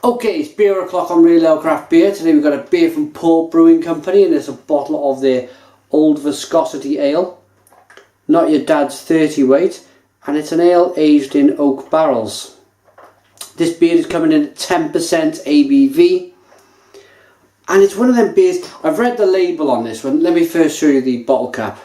Okay, it's beer o'clock on Real Ale Craft Beer. Today we've got a beer from Port Brewing Company, and it's a bottle of their Old Viscosity Ale. Not your dad's 30 weight, and it's an ale aged in oak barrels. This beer is coming in at 10% ABV, and it's one of them beers. I've read the label on this one. Let me first show you the bottle cap.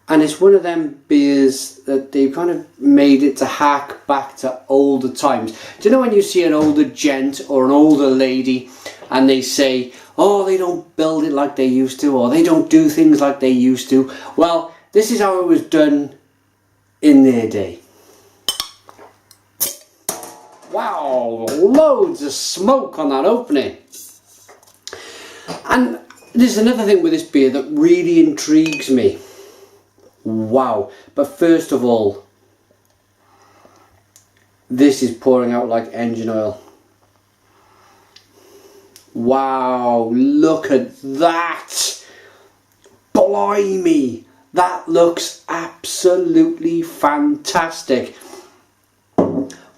And it's one of them beers that they've kind of made it to hark back to older times. Do you know when you see an older gent or an older lady and they say, oh, they don't build it like they used to, or they don't do things like they used to? Well, this is how it was done in their day. Wow, loads of smoke on that opening. And there's another thing with this beer that really intrigues me. Wow, but first of all, this is pouring out like engine oil. Wow, look at that! Blimey, that looks absolutely fantastic.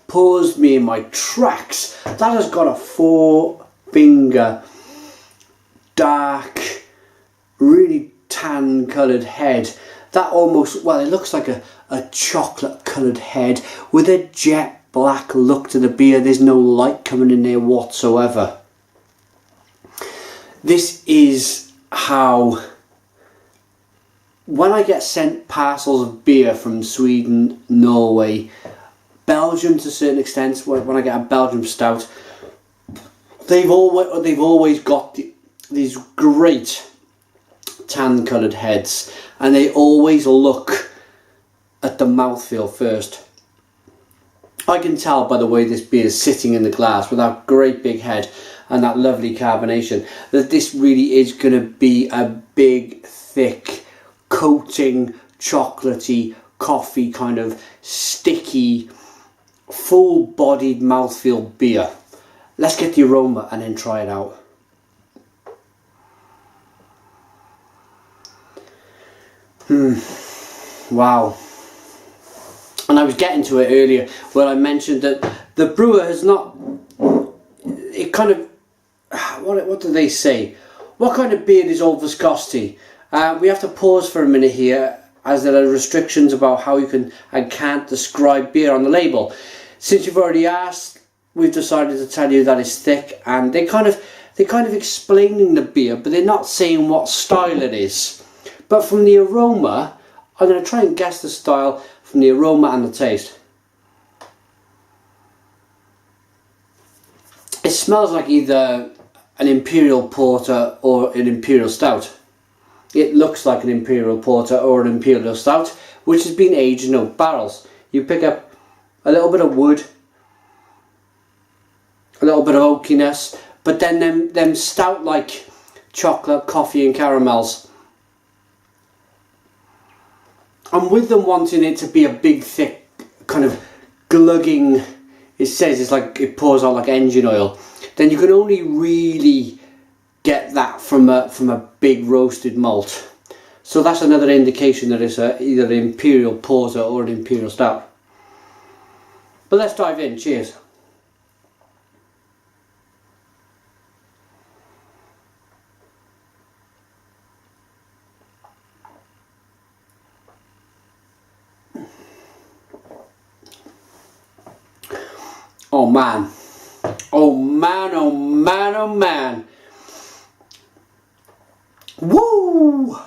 Paused me in my tracks. That has got a 4-finger, dark, really tan coloured head. That almost, well, it looks like a chocolate coloured head with a jet black look to the beer. There's no light coming in there whatsoever. This is how, when I get sent parcels of beer from Sweden, Norway, Belgium to a certain extent, when I get a Belgium stout, they've always got these great tan coloured heads, and they always look at the mouthfeel first. I can tell by the way this beer is sitting in the glass with that great big head and that lovely carbonation that this really is going to be a big, thick, coating, chocolatey, coffee kind of sticky, full-bodied mouthfeel beer. Let's get the aroma and then try it out. Wow. And I was getting to it earlier where I mentioned that the brewer has not, it kind of, what do they say? What kind of beer is Old Viscosity? We have to pause for a minute here as there are restrictions about how you can and can't describe beer on the label. Since you've already asked, we've decided to tell you that it's thick, and they're kind of explaining the beer, but they're not saying what style it is. But from the aroma, I'm going to try and guess the style from the aroma and the taste. It smells like either an Imperial Porter or an Imperial Stout. It looks like an Imperial Porter or an Imperial Stout, which has been aged in oak barrels. You pick up a little bit of wood, a little bit of oakiness, but then them stout-like chocolate, coffee and caramels. And with them wanting it to be a big, thick, kind of glugging, it says it's like it pours out like engine oil, then you can only really get that from a big roasted malt. So that's another indication that it's either an Imperial Porter or an Imperial Stout. But let's dive in. Cheers. Oh man, oh man, oh man, oh man. Woo!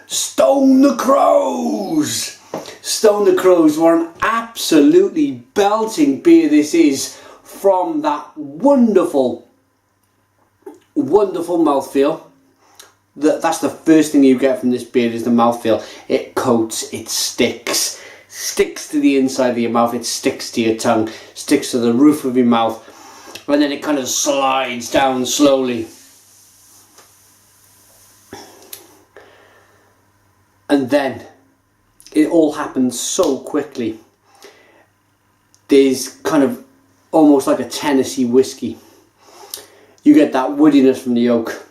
Stone the Crows! Stone the Crows were an absolutely belting beer this is, from that wonderful, wonderful mouthfeel. That's the first thing you get from this beer is the mouthfeel. It coats, it sticks to the inside of your mouth, it sticks to your tongue, sticks to the roof of your mouth, and then it kind of slides down slowly. And then it all happens so quickly. There's kind of almost like a Tennessee whiskey. You get that woodiness from the oak.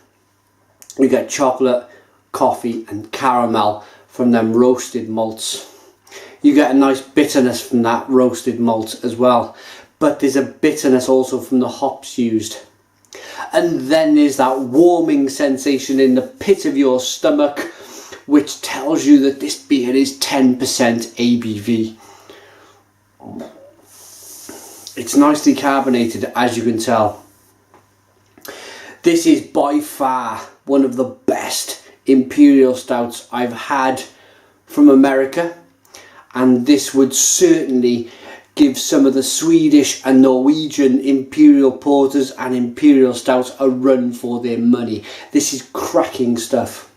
You get chocolate, coffee and caramel from them roasted malts. You get a nice bitterness from that roasted malt as well. but there's a bitterness also from the hops used. And then there's that warming sensation in the pit of your stomach, which tells you that this beer is 10% ABV. It's nicely carbonated, as you can tell. This is by far one of the best imperial stouts I've had from America, and this would certainly give some of the Swedish and Norwegian imperial porters and imperial stouts a run for their money. This is cracking stuff.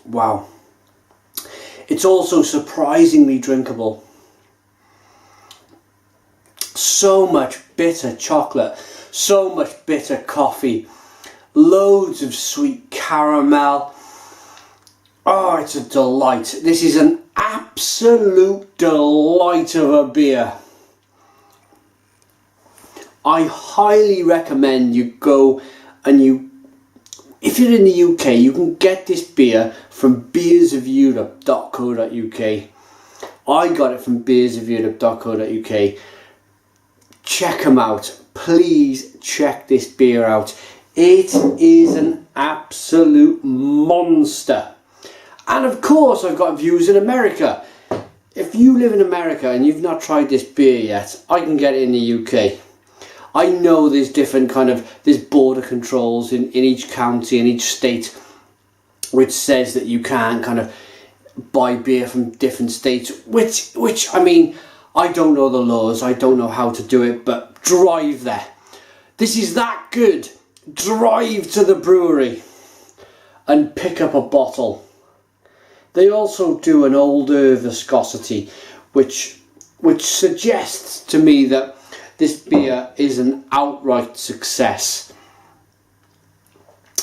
Wow. It's also surprisingly drinkable. So much bitter chocolate, so much bitter coffee, loads of sweet caramel. Oh, it's a delight. This is an absolute delight of a beer. I highly recommend you go and if you're in the UK, you can get this beer from beersofeurope.co.uk. I got it from beersofeurope.co.uk. Check them out. Please check this beer out. It is an absolute monster. And of course, I've got views in America. If you live in America and you've not tried this beer yet, I can get it in the UK. I know there's different there's border controls in each county, in each state, which says that you can't buy beer from different states, which I mean, I don't know the laws, I don't know how to do it, but drive there. This is that good. Drive to the brewery and pick up a bottle. They also do an older viscosity, which suggests to me that this beer is an outright success.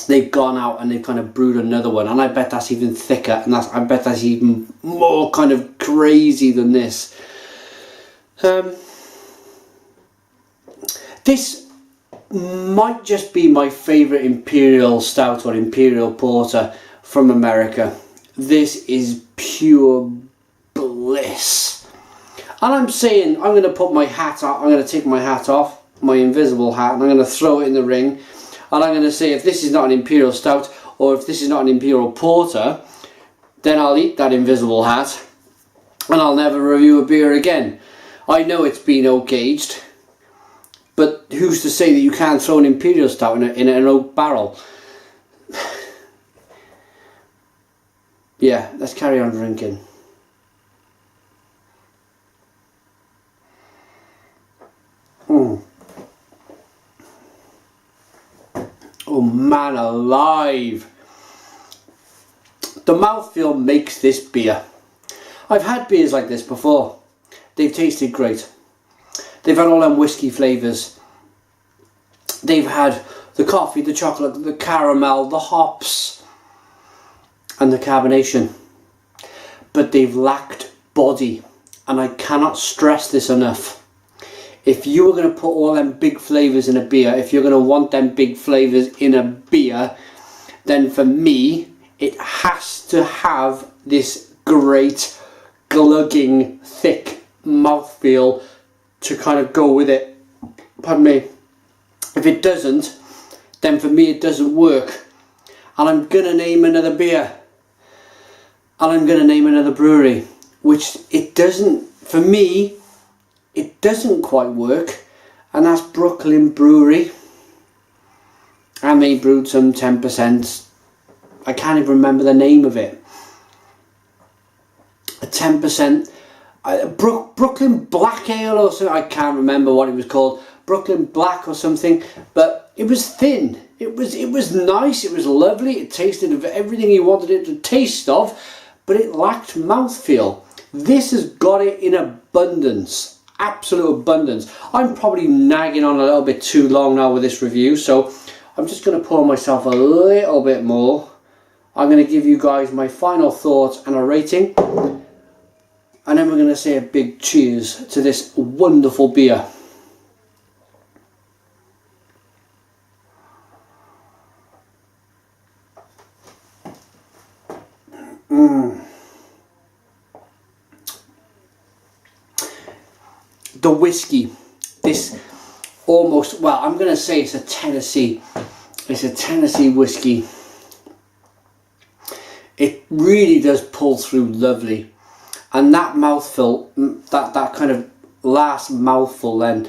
They've gone out and they've brewed another one, and I bet that's even thicker, and I bet that's even more crazy than this. This might just be my favourite imperial stout or imperial porter from America. This is pure bliss. And I'm saying, I'm going to put my hat on, I'm going to take my hat off, my invisible hat, and I'm going to throw it in the ring. And I'm going to say, if this is not an imperial stout, or if this is not an imperial porter, then I'll eat that invisible hat, and I'll never review a beer again. I know it's been oak aged, but who's to say that you can't throw an imperial stout in an oak barrel? Yeah, let's carry on drinking. Oh man alive. The mouthfeel makes this beer. I've had beers like this before. They've tasted great. They've had all them whiskey flavours. They've had the coffee, the chocolate, the caramel, the hops, and the carbonation. But they've lacked body. And I cannot stress this enough. If you were going to put all them big flavours in a beer, if you're going to want them big flavours in a beer, then for me, it has to have this great, glugging, thick mouthfeel to go with it. Pardon me. If it doesn't, then for me it doesn't work. And I'm going to name another beer. And I'm going to name another brewery, which it doesn't, for me, it doesn't quite work, and that's Brooklyn Brewery. And they brewed some 10%, I can't even remember the name of it. A 10%, Brooklyn Black Ale or something, I can't remember what it was called. Brooklyn Black or something, but it was thin. It was nice, it was lovely, it tasted of everything you wanted it to taste of, but it lacked mouthfeel. This has got it in abundance. Absolute abundance. I'm probably nagging on a little bit too long now with this review, so I'm just going to pour myself a little bit more. I'm going to give you guys my final thoughts and a rating, and then we're going to say a big cheers to this wonderful beer. The whiskey, this almost, well, I'm going to say it's a Tennessee whiskey. It really does pull through lovely, and that mouthful, that kind of last mouthful, then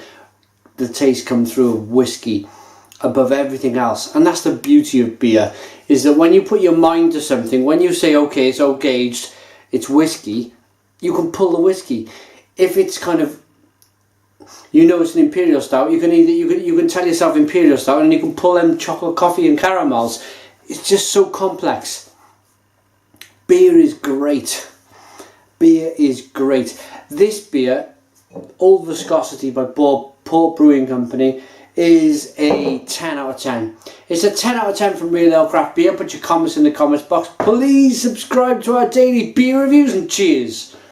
the taste comes through of whiskey above everything else. And that's the beauty of beer, is that when you put your mind to something, when you say, okay, it's oak aged, it's whiskey, you can pull the whiskey. If it's kind of, you know, it's an imperial stout, you can tell yourself imperial stout, and you can pull them chocolate, coffee and caramels. It's just so complex. Beer is great. Beer is great. This beer, Old Viscosity by Port Brewing Company, is a 10 out of 10. It's a 10 out of 10 from Real Ale Craft Beer. Put your comments in the comments box. Please subscribe to our daily beer reviews, and cheers.